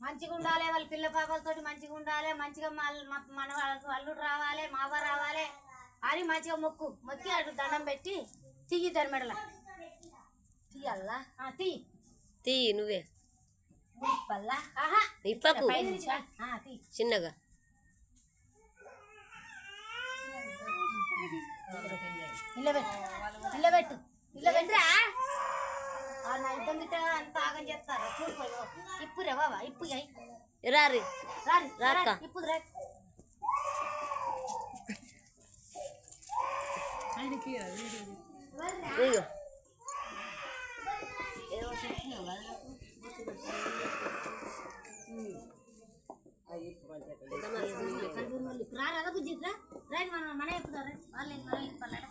మంచిగా ఉండాలి, వాళ్ళ పిల్ల పాపలతో మంచిగా ఉండాలి, మంచిగా మన వాళ్ళకు అల్లుడు రావాలి, మావ రావాలి అని మంచిగా మొక్కి అటు దండం పెట్టి తీయి ధర్మెడల తీయల్లా తీ నువ్వే ఇప్పకు చిన్నగా ఇల్లబెట్టు ఇల్లబెట్టురా అంత ఆగం చేస్తారా చూడిపోయి ఇప్పురే బాబా ఇప్పు రారి రారి రాక ఇప్పుడు రా రాదా బుజ్జిరా రైట్ మనం మన ఎక్కుతారు వాళ్ళు మనం ఇప్పాలట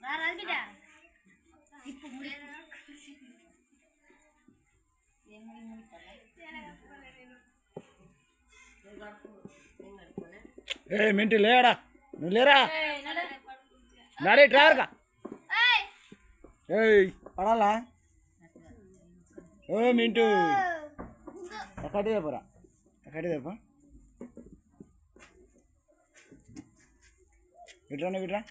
రాదు బిడ్డ ఇప్పు ఏ మింటి లేడా నువ్వు లేరా నడే డ్రైవర్గా ఏయ్ పడాలా ఓ మింటూ ఎక్కడి దేపరా ఎక్కడి దేపా విట్రానే విట్రా